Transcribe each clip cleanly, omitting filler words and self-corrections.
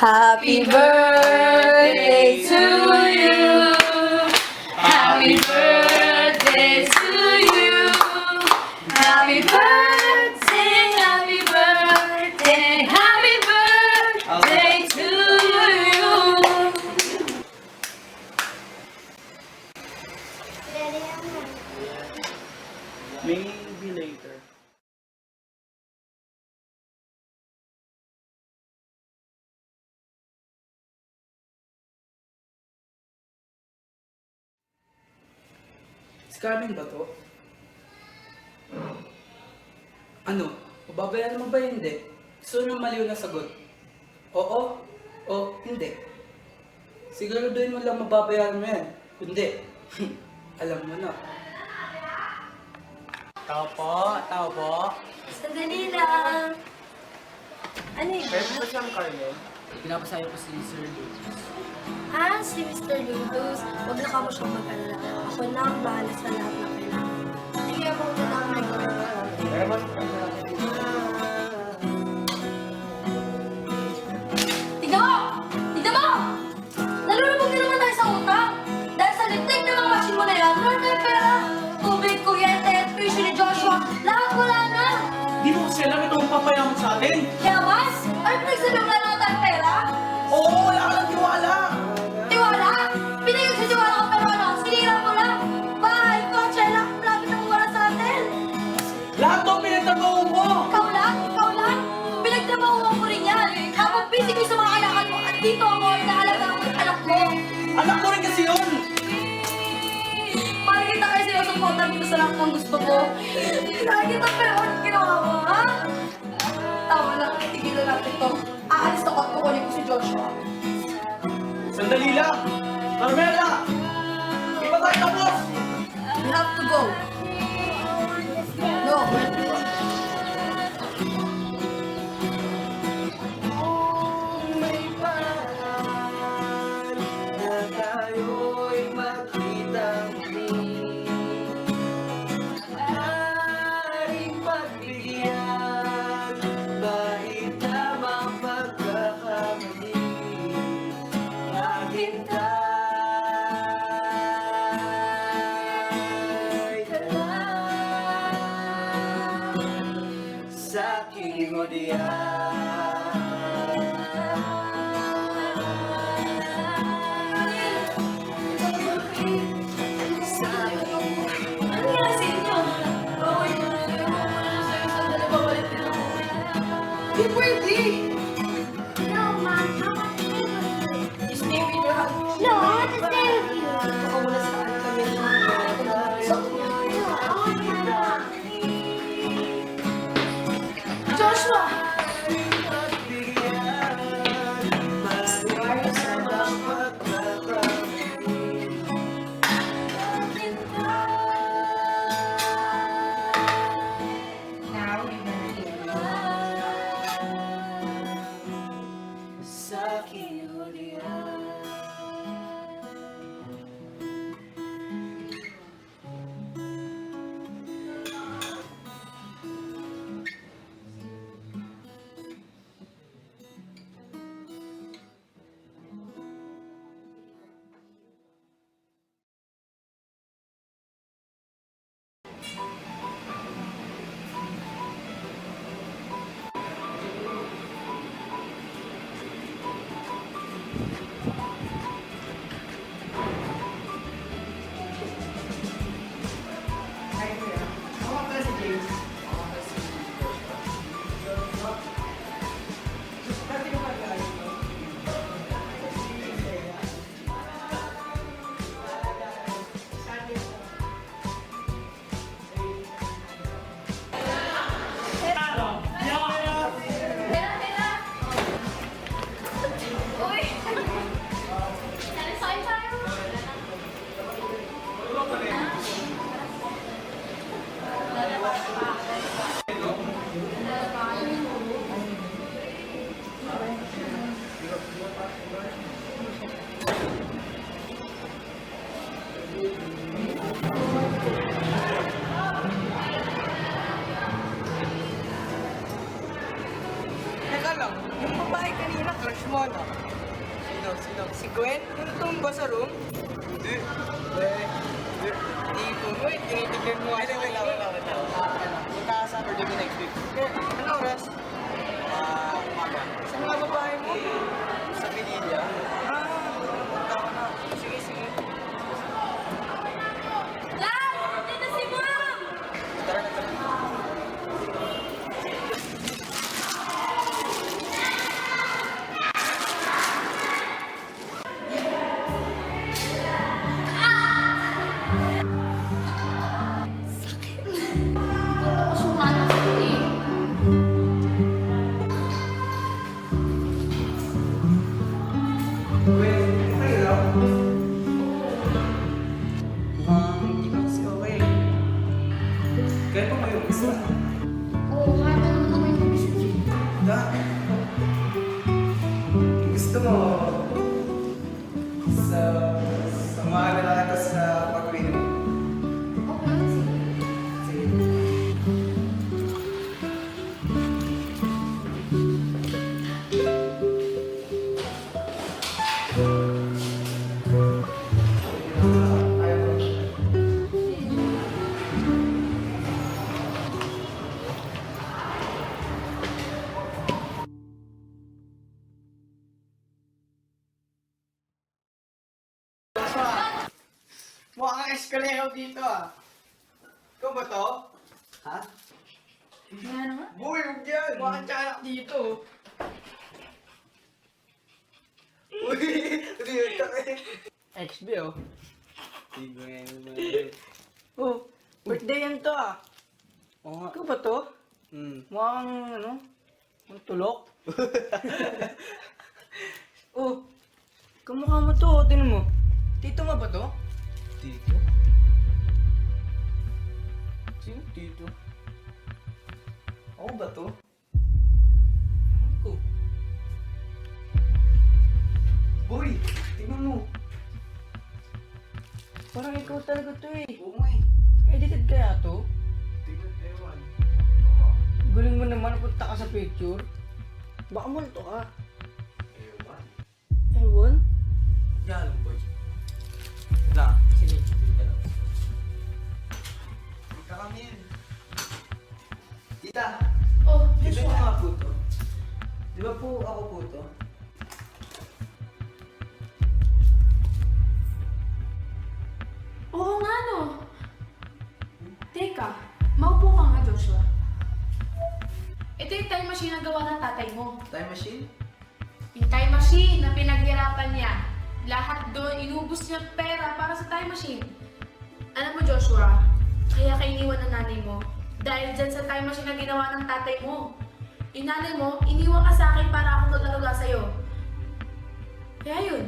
Happy birthday to you. Happy birthday to you. Happy birthday, happy birthday, happy birthday to you. Maybe later. Scamming ba to? Ano? Mababayaran mo ba hindi? Gusto mo maliw na sagot? Oo? O hindi? Siguraduhin mo lang mababayaran mo yan. Kundi, alam mo na. Tao po, tao po. Sandali lang. Ano yun? Pwede ba siyang Carmen? Pinapasayo ko si Sir Lucas. Si Mr. Ludus. Huwag na ka mo siyang mag-alala. Ako na ang bahala sa lahat ng kailangan. Sige, ako na lang Tignan mo! Tignan mo! Nalulubog na naman tayo sa utang. Dahil sa lipstick na mga machine mo na yan, wala na yung pera. Tubig, kuryente, tuition ni Joshua, lahat wala na. Di mo kasi alam ito ang papayaman sa atin. Kaya mas, ano pinagsabi wala na tayong pera? Oo, wala ka lang tiwala. Tiwala? Pinigil sa tiwala ko pero ano, sinira mo lang. Bahay, kotse, lahat lagi nang wala sa atin. Lahat to pinagtabaho mo. Ikaw lang, pinagtrabahuan mo rin yan. Habang busy ko sa mga kailangan mo at dito ako ay naalaga ang anak mo. Anak ko rin kasi yun. Makikita kayo sa'yo sa photo dito sa lahat ng gusto ko. Nakikita pero ano ginawa mo, ha? Tama na, tigilan natin to. Aalis ako at kukunin ko si Joshua. Sandali lang. Carmela! Di ba tayo tapos? You have to go. No. May paraan na tayo'y magkita muli. Maaaring pagbigyan kahit tamang pagkakamali. Maghintay ka lang sa aking hodiyan. Ano nga sa inyo? Bawal mo na sa'yo. Bawal na sa'yo. Sandali, babalik din ako. Di pwede. No, Mom, how much food was it? You stay with your husband. No, I want to stay with you. Ako muna sa akin kami. No, I want my mom. Joshua! Sa aking hodiyan. Sino? Si Gwen? Yung tumba sa room? Hindi. Tipo mo eh. Tinitignan mo. Hindi, wait lang. Magkakasama din mo next week. Ano oras? Umaga. Saan nga babae mo? Sa Pinilla. Tama na. Sige, sige. Love! Dito si Mom! Tara na, tara. Sumanak ko eh. Gwen, okay lang? Hindi ka kasi okay. Kaya pa mo yung isa. Oo, kaya ko naman may pag-isip. Da. Gusto mo sa samahan na lang ito sa pag-uwi mo. Okay, sige. Sige. Ayaw mo. Mukhang escalero dito ah. Ikaw ba to? Ha? Kaya naman. Boy, huwag yan! Mukhang tiyanak dito. Uy! Riyot ka eh. XB oh. Oh, birthday yan to ah. Oo nga. Ikaw ba to? Mukhang ano? Ang tulok. Oh, kamukha mo to. Tingnan mo. Tito mo ba to? Tito? Sino tito? Ako ba to? Ako. Boy! Tingnan mo. Parang ikaw talaga to eh. Oo nga eh. Edited kaya to? Tingnan, ewan. Galing mo naman, punta ka sa picture. Baka multo ka. Ewan. Ewan? Yan, boy. Na, sige. Sige lang. Tita kami yan. Tita! Oh, Tita Joshua. mo nga po to. Di ba po ako po to? Oo nga no. Teka, maupo ka nga Joshua. Ito yung time machine na gawa ng tatay mo. Time machine? Yung time machine na pinaghirapan niya. Lahat doon, inubos niya pera para sa time machine. Alam mo Joshua, kaya ka iniwan ng nanay mo. Dahil dyan sa time machine na ginawa ng tatay mo. Yung nanay mo, iniwan ka sa akin para akong magalaga sa'yo. Kaya yun.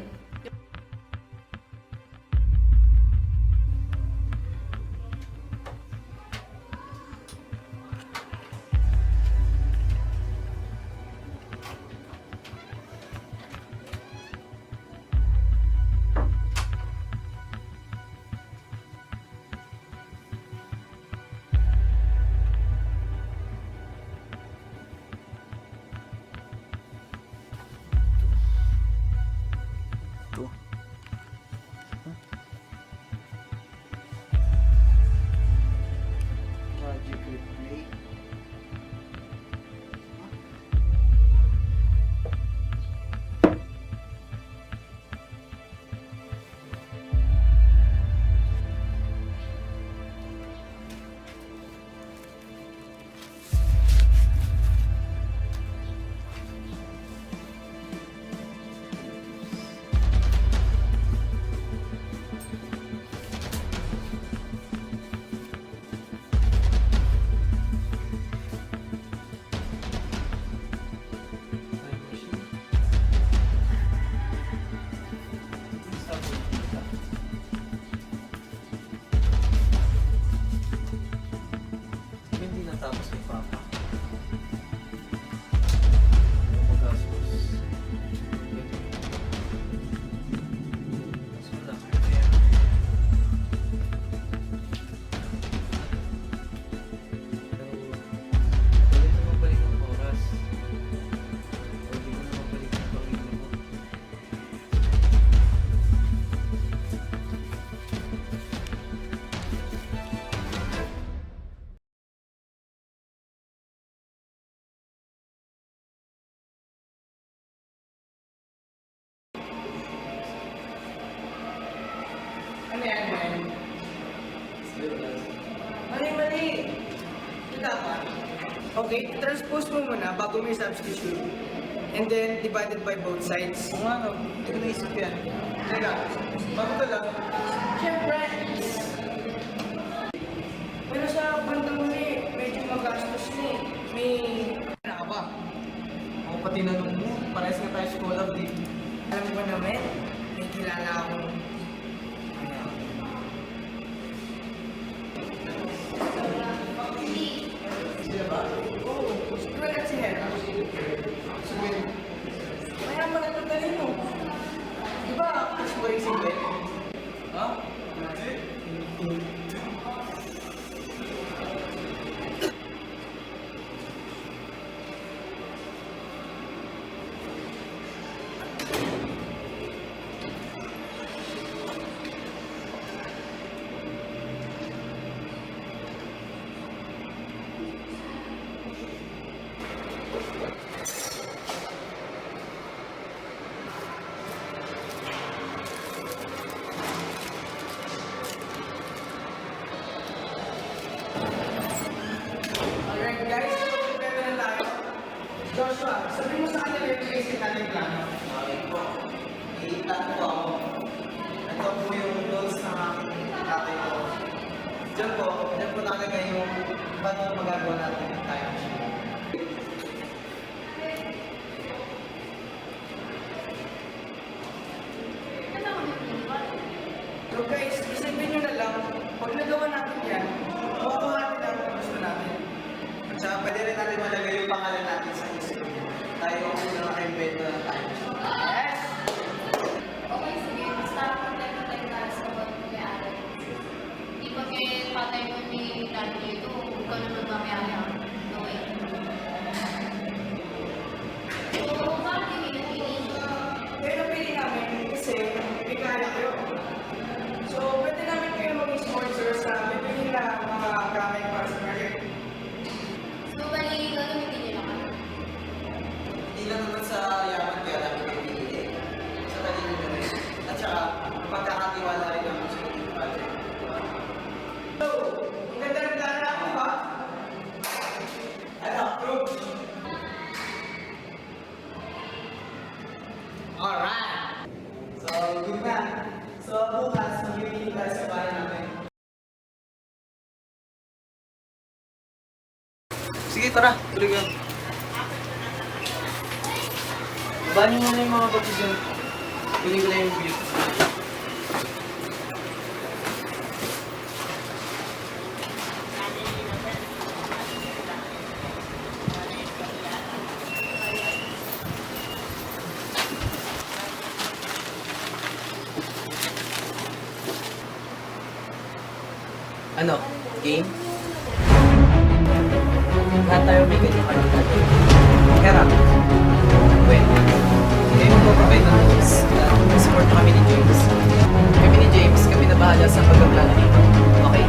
Mali! Ito dapat. Okay, transpose mo muna bago may substitution. And then, divided by both sides. Kung ano, hindi ko naisip yan. Teka, bago ka lang. Siyempre, pero sa bandang huli, medyo magastos na eh. May... Ano ka ba? Ako pa tinanong mo, parehas nga tayo scholar di. Alam ko naman, may kilala akong... Sila ba? Oo, siguro lang si Hera. Sige. Kaya mo natutali mo. Di ba, gusto ko rin simple? Ha? Alright guys, prepare na tayo. Joshua, sabi mo sa kanila yung basic natin plano. Okay po. Iitan po ako. Ito po yung goals ng aking tatay ko. Diyan po nakalagay yung paano magagawa natin yung time machine. So guys, isipin nyo na lang, pag nagawa natin yan, makuha natin ang gusto natin. At saka pwede rin natin malagay yung pangalan natin sa history. Tayo ang unang naka-invento ng time machine. Yes! Okay, sige. Basta patay-patay ka sa buwan mo kay Ate. Di ba kay patay mo ni Daddy ito, ikaw na magmamayari ako. No way. So, bakit hindi napili? Kaya napili namin kasi may kaya kayo. So, pwede namin kayo maging sponsor sa bibili na mga gamit para sa career. So, bali, gagamitin niyo lang ano? Hindi lang naman sa yaman kaya namin kayo pinili. Sa talino nyo rin. At saka, pagkakatiwala rin naman sa inyong project. So, ang ganda ng plano ako ba? Ano? Approve! Alright! So, good na. So, bukas, mag-meeting tayo sa bahay namin. Sige, tara. Tuloy ka. Banin mo na yung mga boxes yun. Kunin ko na yung view. Ano? Game? Lahat tayo may ganyan kalitan. Kera. Well, kayo mag-provide ng tools na support nyo kami ni James. Kami ni James, kami na bahala sa pagkaplano dito. Okay?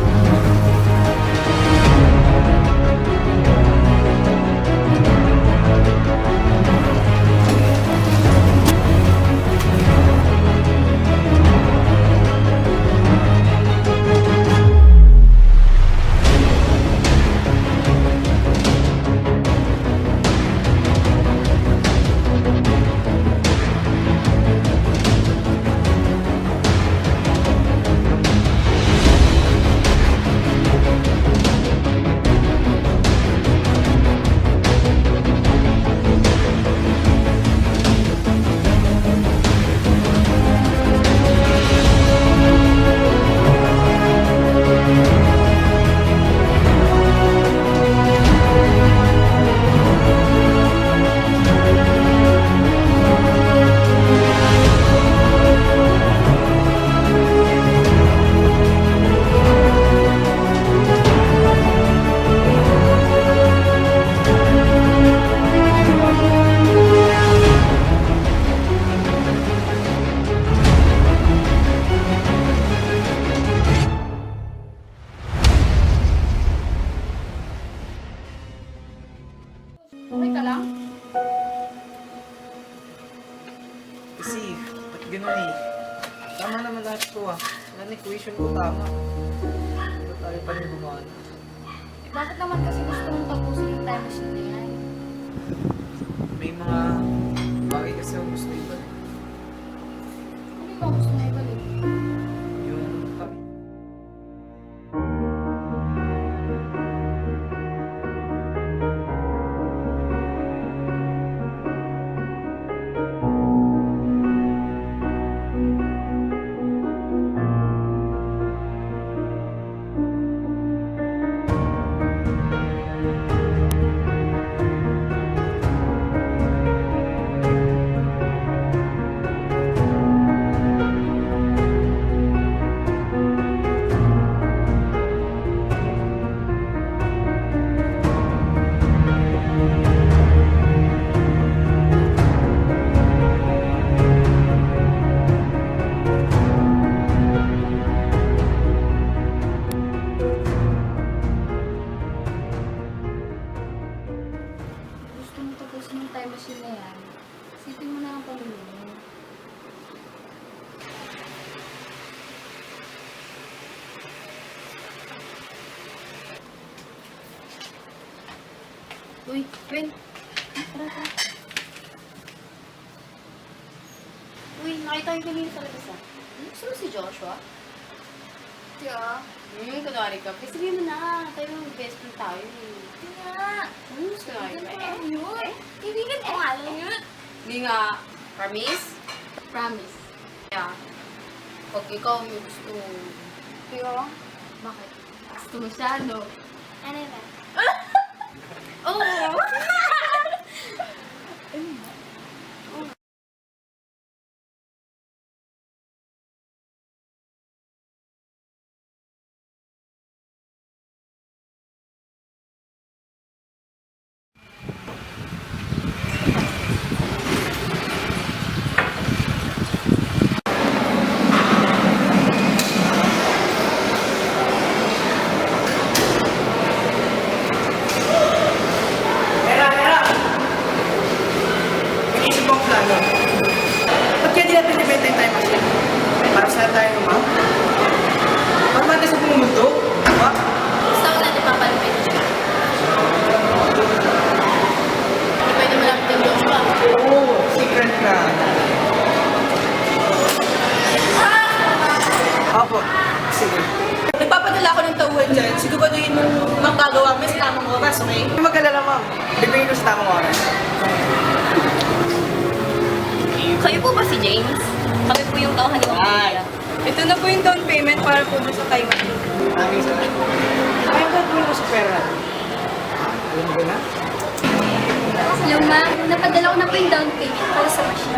Okay ka lang? Kasi, ba't ganun eh? Tama naman lahat ko ah. Lahat ng equation ko tama. Pero Tayo pa rin gumawa. Eh, bakit naman kasi gusto mong tapusin yung time machine na yan? May mga bagay kasi ang gusto iba. Ano ba gusto mo ibalik? Yung kami. Gusto mong tapusin yung time machine na yan? Isipin mo na ang pamilya mo. Uy, Ben! Tara, tara. Uy, nakita yung kanina sa labas ah. Gusto mo si Joshua? Tiya. Kunwari ka. Eh, sabihin mo na. Tayo yung best friend tayo eh. Tiya. Gusto nga yun. Eh? Kaibigan ko nga lang yun. Hindi nga. Promise? Promise. Yeah. Pag ikaw may gusto mo. Tiya. Bakit? Gusto mo siya, no? Ano ba? Oo! Hera, Hera! Inisip mo ang plano. Ba't kaya di natin ibenta yung time machine? Para saan tayo naman? Para natin sa buong mundo? Diba? Gusto ko natin papalipin siya. Hindi pwede malapit yung Joshua. Oo, secret na. Opo, sige. Nagpapadala ako ng tauhan dyan. Siguraduhin mo magagawa mo sa tamang oras, okay? Huwag mag-alala, ma'am. Bibigyan ko sa tamang oras. Kayo po ba si James? Kami po yung tauhan ni Pamilya. Ito na po yung down payment para po doon sa time machine. Maraming salamat. Ayaw ka mo sa pera. Alam mo na? Hello, ma'am. Napadala ko na po yung down payment para sa machine.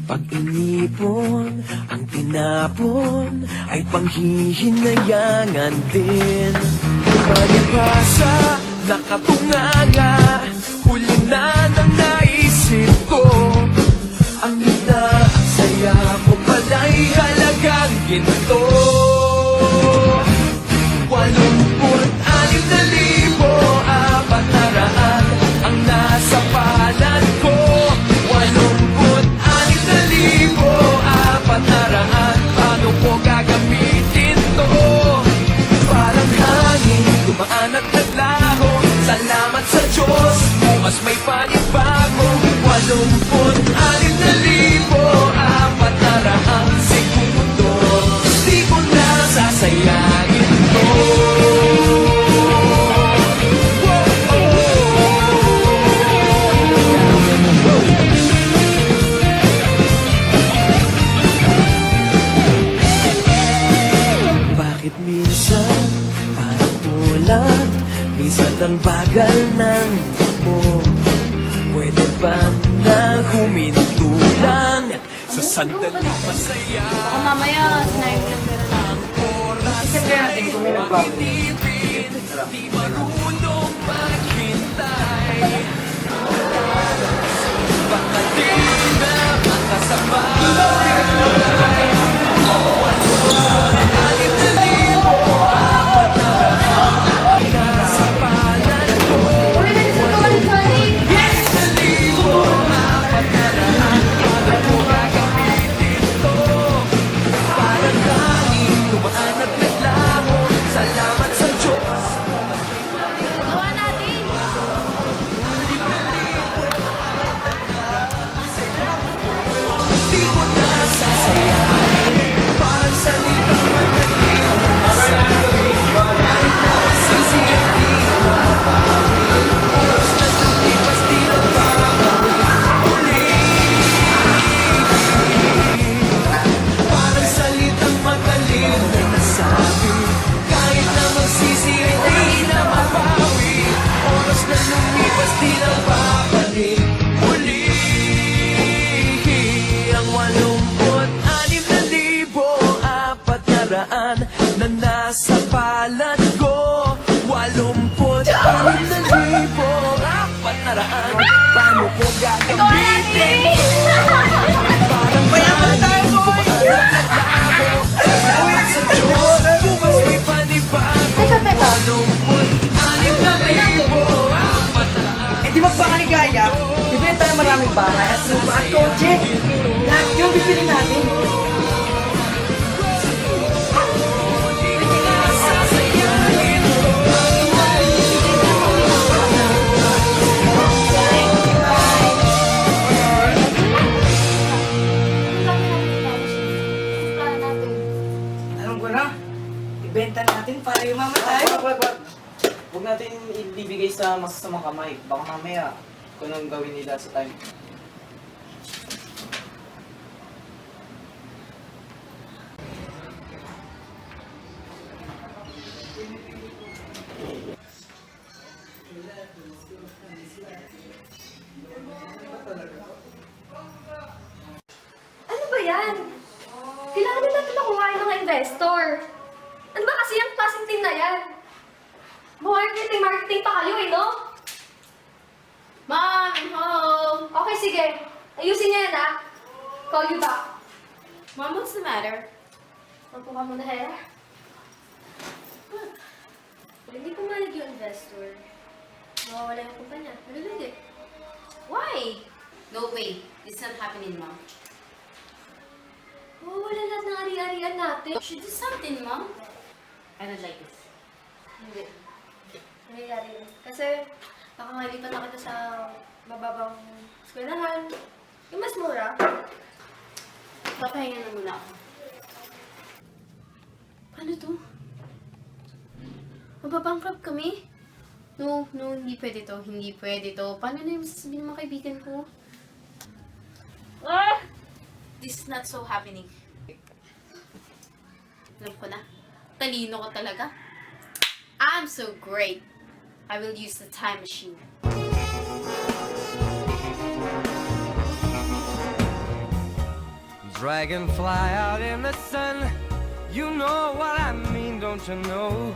Pag inipon, ang tinapon ay panghihinayangan din. Palibasa, nakatunganga, huli na ng naisip ko. Ang saya ko pala'y halagang ginto. 86,400 ang nasa palad ko. 86,400, paano ko gagamitin to? Parang hangin, dumaan at naglaho. Salamat sa Diyos, bukas may panibago. 86,400 segundo, di ko na sasayangin to. Bakit minsan parang ulan, minsan ang bagal ng mo? Pwede ba na huminto lang sa sandali masaya? Baka mamaya, sinayin ko lang meron na. Oras Isip kaya natin kung may nagbago. Di marunong maghintay. Baka di na makasama. Anim na libo, apat na daan. Nasa palad ko. Yes! Na libo, apat na daan. Alam ko gagamitin to. Para tanging tumaan at naglaho. Salamat sa Diyos. Gawa natin! Di ko na sasayahin. Parang salitang magaling sa akin. Kahit na masisiyan di mapapawin. Oras na lumipas di na papawin. Uli. Parang salitang magaling na nasabi. Kahit na magsisiyan di na mapawi. Oras na lumipas di na babalik. Uli. Ang 86,400 na nasa palad ko. 86,400. Paano ko gagamitin? Parang mayaman tayo, boy! Salamat sa Diyos. Bukas may panibago. 86,400. Eh di magpakaligaya, bibenta ng maraming bahay at lupa at kotse. Lahat yung bibili natin. Alam ko na, ibenta natin para yumaman tayo. Huwag natin ibibigay sa masasamang kamay. Baka mamaya kung anong gawin nila sa time. Ano ba yan? Kailangan din natin makuha yung mga investor. Ano ba kasi yung klaseng team na yan? Marketing pa kayo no? Mom, I'm home! Okay, sige. Ayusin niyo yan, ha? Call you back. Mom, what's the matter? Magpo ka muna, Hera. Hindi pumalag yung investor. Mawawala yung kumpanya. Malulunod eh. Why? No way. It's not happening, Mom. Mawawala lahat ng ari-arian natin. You should do something, Mom. I don't like this. Hindi. Nangyayari yun. Kasi, baka malipat na kita sa mababang eskwelahan. Yung mas mura. Papahinga na muna ako. Paano to? Mababankrupt kami? No, hindi pwede to. Hindi pwede to. Paano na yung masasabihin ng mga kaibigan ko? Ah! This is not so happening. Alam ko na. Talino ko talaga. I'm so great. I will use the time machine. Dragonfly out in the sun. You know what I mean, don't you know?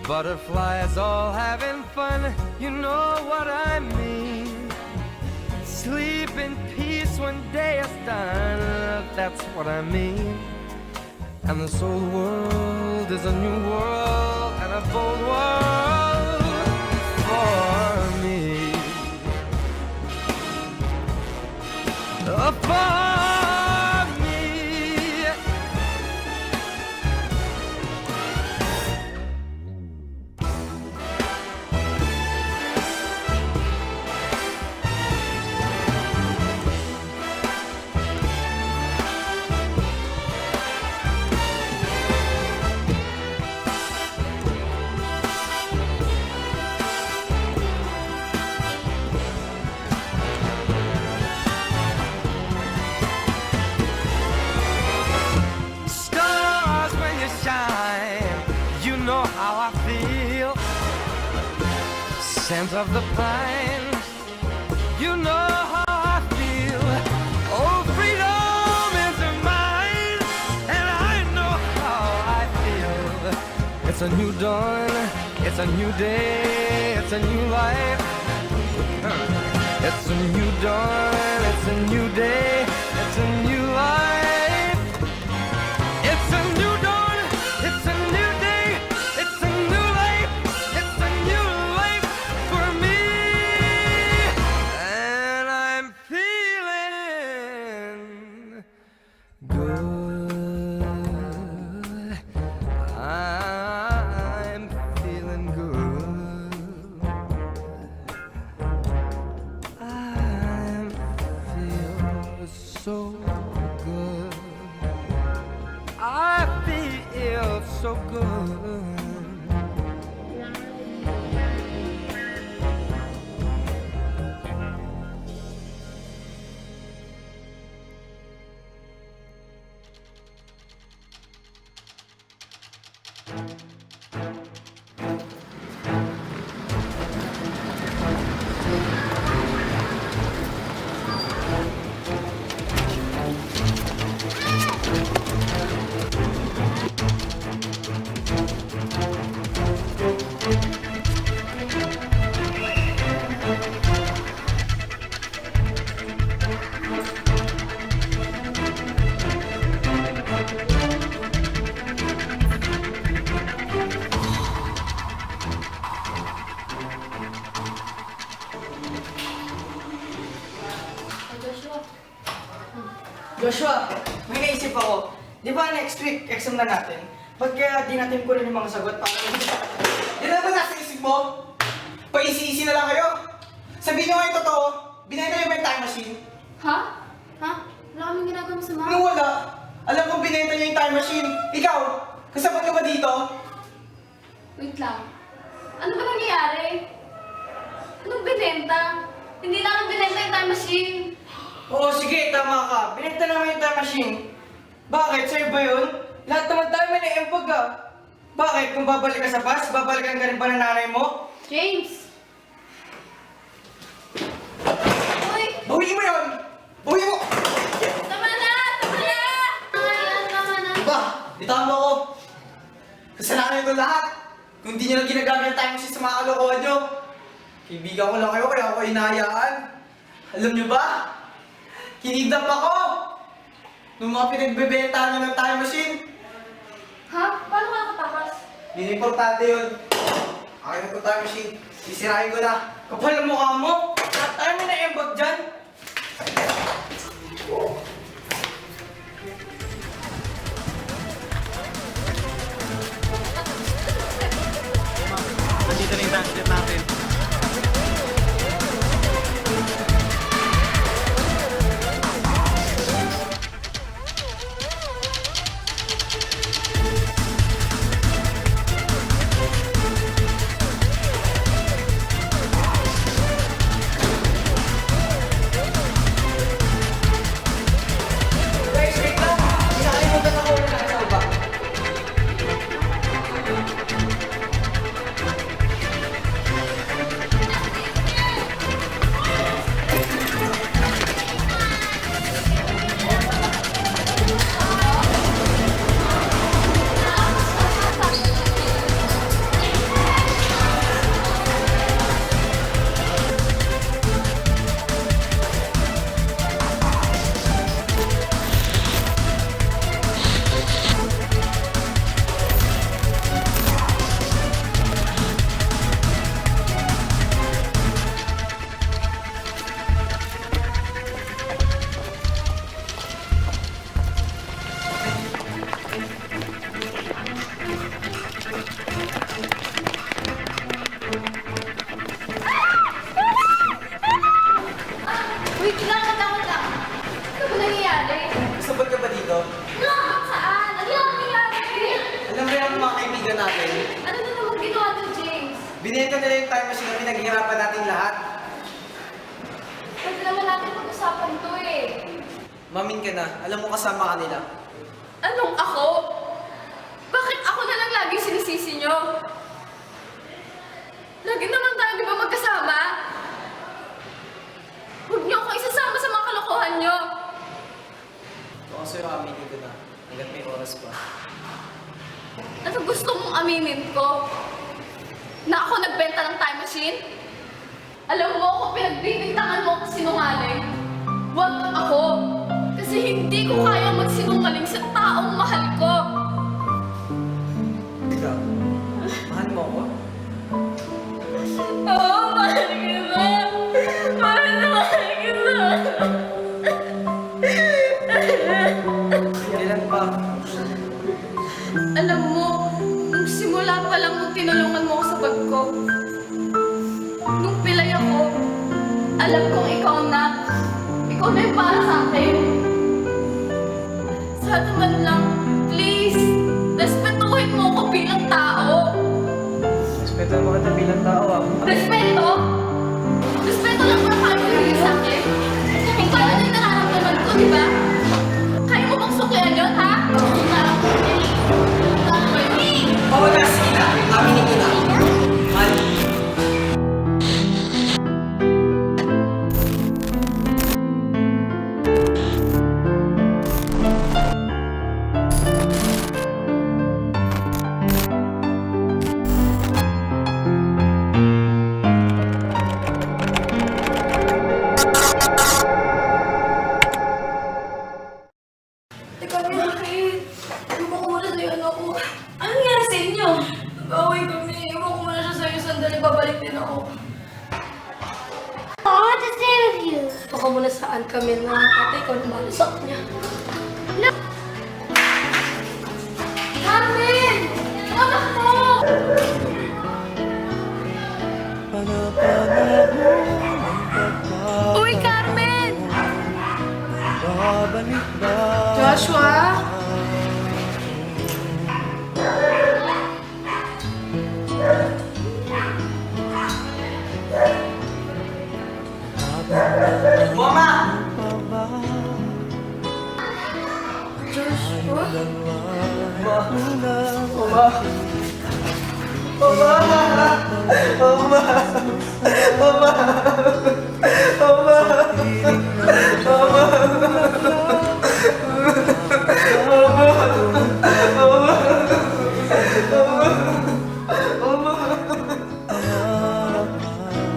Butterflies all having fun. You know what I mean. Sleep in peace when day is done. That's what I mean. And this whole world is a new world and a bold world for me. For me. Stars when you shine, you know how I feel. Scent of the pine, you know how I feel. Oh, freedom is mine, and I know how I feel. It's a new dawn, it's a new day, it's a new life. It's a new dawn, it's a new day, it's a new life. It's a new dawn, it's a new day, it's a new life, it's a new life for me. And I'm feeling good. I'm feeling good. I feel so good. I feel so good. Joshua, may naisip ako. Di ba next week, exam na natin? Ba't kaya di natin kunin yung mga sagot para... Yan na ba nasa isip mo? Paisi-isi na lang kayo. Sabihin nyo nga yung totoo, binenta nyo ba yung time machine? Ha? Ha? Wala kaming ginagawa masama. Nung wala, alam kong binenta nyo yung time machine. Ikaw, kasabot ka ba dito? Wait lang. Ano ba nangyayari? Anong binenta? Hindi namin binenta yung time machine. Oo, sige, tama ka. Binenta naman yung time machine. Bakit? Sa'yo ba yun? Lahat naman tayo may na-empag ah. Bakit? Kung babalik ka sa bus, babalikan ka rin ba ng nanay mo? James! Uy! Bawiin mo yun! Bawiin mo! Tama na! Tama na! Tama na! Diba? Bitawan mo ako. Kasalanan ito lahat. Kung di nyo lang ginagamit ang time machine sa mga kalokohan nyo. Kaibigan ko lang kayo, kaya ako hinahayaan. Alam nyo ba? Kinidnap ako! Nung mga pinagbebenta nyo ng time machine. Ha? Paano ka nakatakas? Hindi na importante yun. Akin na itong time machine. Sisirahin ko na. Kapal ang mukha mo. Lahat tayo may na-empag dyan. Nandito na yung basket natin. Guys, wait lang. Nakalimutan ako na nasa baba. Wait lang! Wait lang! Ano ba nangyayari? Kasabot ka ba dito? No! Saan? Ano yung nangyayari? Alam mo yung mga kaibigan natin, Ano na naman ginawa ng James? binenta nila yung time machine na pinaghihirapan natin lahat. Pwede naman natin pag-usapan to eh. Mamin ka na, alam mo kasama ka nila. Anong ako? Bakit ako na lang lagi sinisisi nyo? Lagi naman tayo di ba magkasama? Huwag niyo ako isasama sa mga kalokohan nyo. Kung sa'yo, aminin ko na, hanggat may oras pa. Ano gusto mong aminin ko? Na ako nagbenta ng time machine? Alam mo kung pinagbibintangan mo ako sinungaling? Huwag ako! Kasi hindi ko kaya magsinungaling sa taong mahal ko! Ikaw, mahal mo ako? Oo, mahal kita! Mahal na mahal kita! Kailan pa? Alam mo, nung simula pa lang nung tinulungan mo ako sa bag ko, nung pilay ako, alam kong ikaw na yung para sa akin. Sana man lang, please, respetuhin mo ako bilang tao. Respeto mo kita bilang tao ah. Respeto? Respeto lang ba kaya mo yung sa akin? Kung paano yung nararamdaman ko, di ba? Kaya mo bang suklian yun, ha? Oo na, sige na. Aminin ko na. Mahal. Teka, bakit? Iwan ko muna sa'yo, anak ko. Ano nangyari sa inyo? Nag-away kami. Iwan ko muna siya sa'yo. Sandali, babalik din ako. I want to stay with you. Baka muna saan kami na ate, ikaw na malasok niya. Carmen! Anak mo! Uy, Carmen! Joshua? Mama!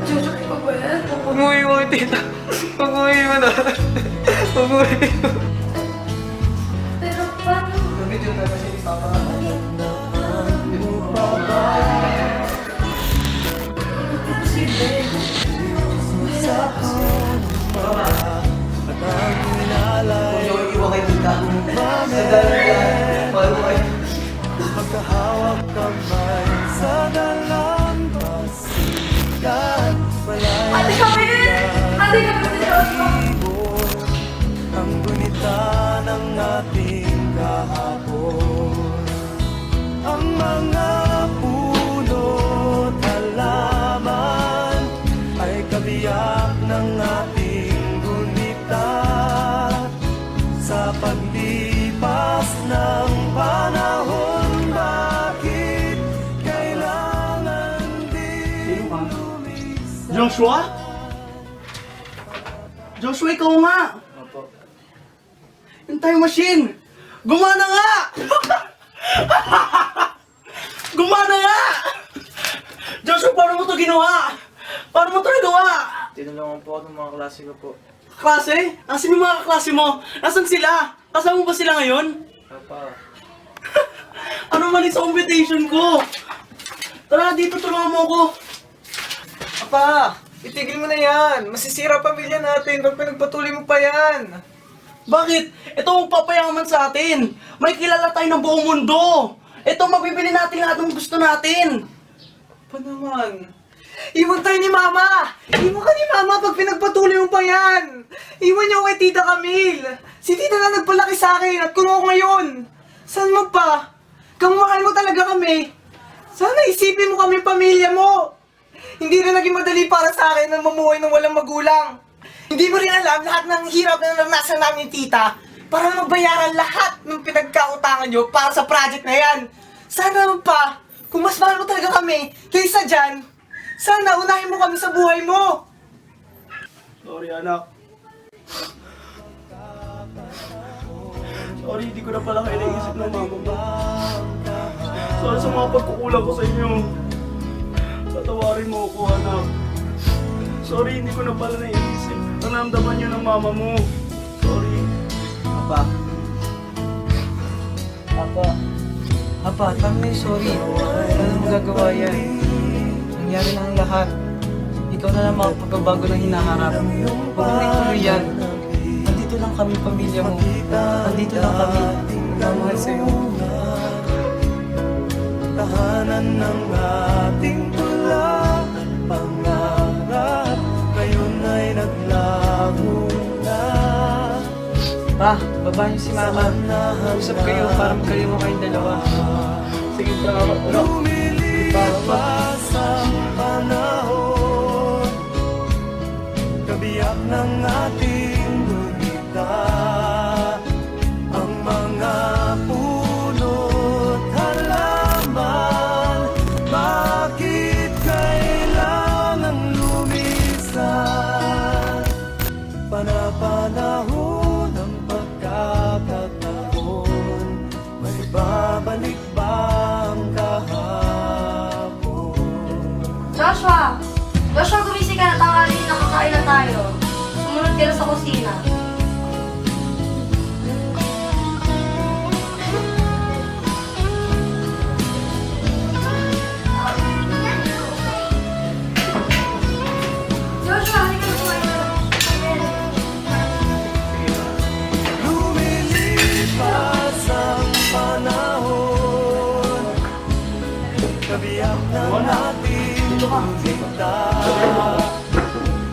Joshua, ikaw ba yan? Umuwi mo, tita. Umuwi mo na. Umuwi mo. Pero paano? Nabidyo na kasi ni Papa. Kung yung iwan kay tita. Sa dalawa lang. Mahal mo kayo. Magkahawak kamay sa dalampasigan. Ate kami! Ate kami si Joshua! Ang gunita ng ating kahapon. Ang mga puno't halaman ay kabiyak ng ating gunita. Sa paglipas ng panahon, bakit kailangan din lumisan? Joshua? Joshua, ikaw nga! Opo. Yung time machine! Gumana nga! Gumana nga! Joshua, paano mo to ginawa? Paano mo to nagawa? Tinulungan po ako ng mga klase ko po. Klase? Nasaan yung mga kaklase mo? Nasaan sila? Kasama mo ba sila ngayon? Papa. Ano mali sa invitation ko? Tara, dito tulungan mo ako. Papa! Itigil mo na yan! Masisira pamilya natin pag pinagpatuloy mo pa yan! Bakit? Ito ang papayaman sa atin. May kilala tayo ng buong mundo. Ito, mabibili natin lahat ng gusto natin. Pa naman? Iwan tayo ni Mama! Iwan ka ni Mama pag pinagpatuloy mo pa yan! Iwan niyo kay Tita Camille! Si Tita na nagpalaki sa akin at kuno ko ngayon! Saan mo pa? Kung mahal mo talaga kami, sana isipin mo kami pamilya mo! Hindi na naging madali para sa akin na mamuhay ng walang magulang. Hindi mo rin alam lahat ng hirap na naranasan namin ni Tita para magbayaran lahat ng pinagkautangan nyo para sa project na yan. Sana naman pa, kung mas mahal mo talaga kami kaysa dyan, sana unahin mo kami sa buhay mo. Sorry, anak. Sorry, hindi ko na pala kayo naisip ng mama mo. Sorry sa mga pagkukulang ko sa inyo. Patawarin mo ako, anak. Sorry, hindi ko na pala naisip. Naramdaman yun ng mama mo. Sorry. Apa. Apa, tama yung sorry. Ano mo gagawa yan? Nangyari na ang lahat. Ikaw na lang makapagbabago ng hinaharap. Huwag mo na ituloy yan. Nandito lang kami, pamilya mo. Nandito lang kami. Mamahal sa'yo. Tahanan ng ating tula at pangarap ngayon ay naglaho na. Pa, baba niyo si mama. Usap kayo para magkalima kayong dalawa. Sige, salamat. Lumilipas ang panahon, kabiyak ng ating gulita, ang mga puno't halaman. Bakit kailangang lumisan? Panapanahon ng pagkakataon, may babalik ba ang kahapon? Joshua! Joshua, gumising ka na, tanghali na, kakain na tayo. Sumunod ka na sa kusina. Joshua, halika na kumain na. Lumilipas ang panahon, kabiyak ng ating gulita,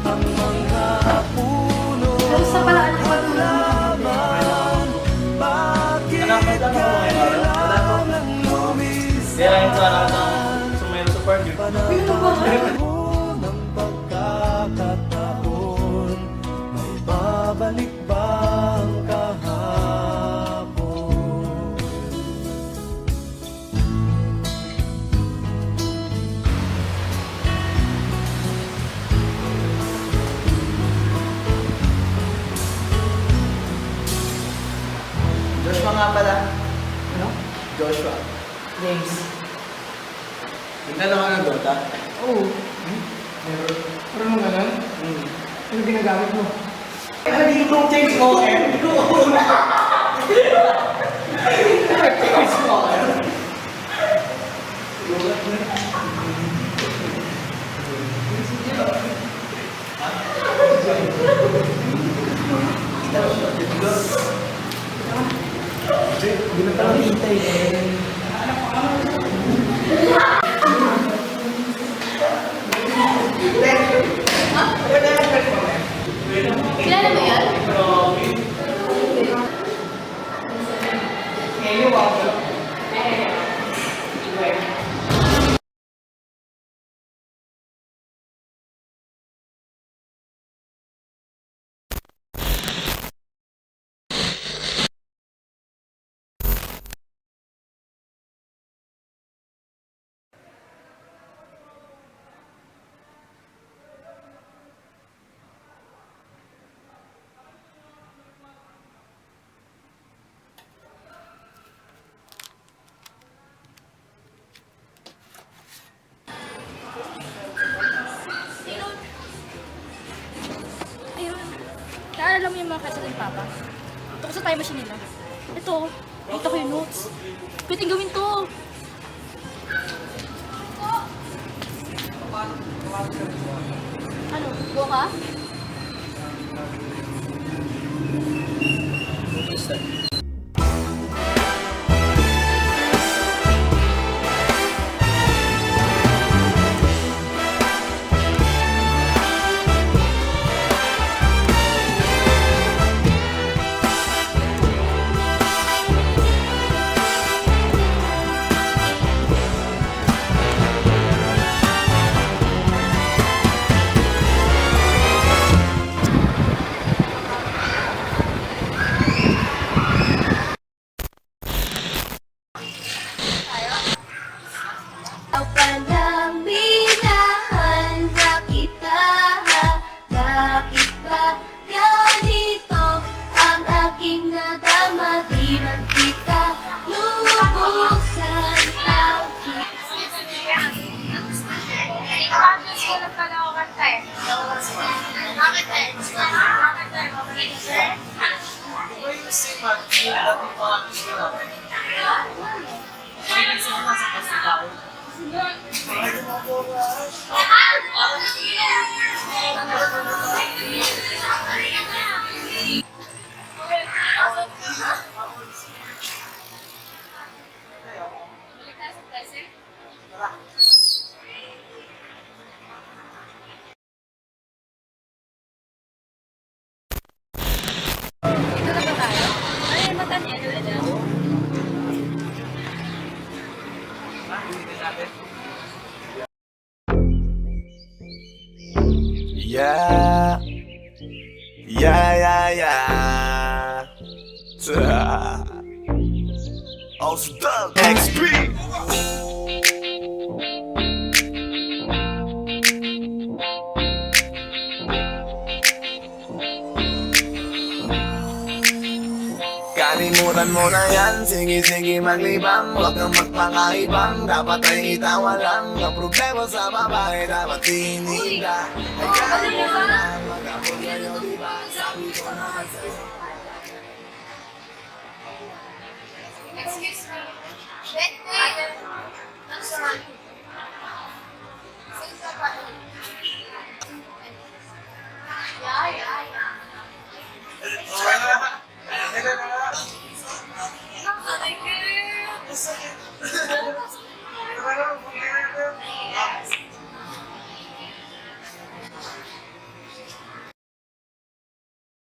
ang mga puno Kamusta pala ang halaman. Bakit kailangang lumisan? Kaya yung sana sumero sa party. Panahon ng pagkakataon, may babalik ba ang kahapon? Joshua nga pala. Ano? Joshua. James. Nagdala ka ng Dota? Oo. Meron. Pero nung ganun, ano ginagamit mo? Ano dito yung James Walker? James Walker? Hindi na pala hintay eh. Kilala mo yan? Naalala mo yung mga kasi ng Papa? Ito ko sa time machine nila. Ito, dito ko yung notes. Pwedeng gawin to. Ano, go ka? Dito na ba tayo? Ay, mata niya. Yeah. Yeah, yeah, yeah. Also, Doug XP. Kalimutan mo na yan, sige maglibang. Huwag kang magpakaibang, dapat ay itawa lang. Ang problema sa babae, dapat tininda. Ay kalimutan na, mag-abot ngayon, diba? Sabi ko naman sa'yo. Excuse me. Wait. I'm sorry. Say something. Yeah. Nakakalimutan.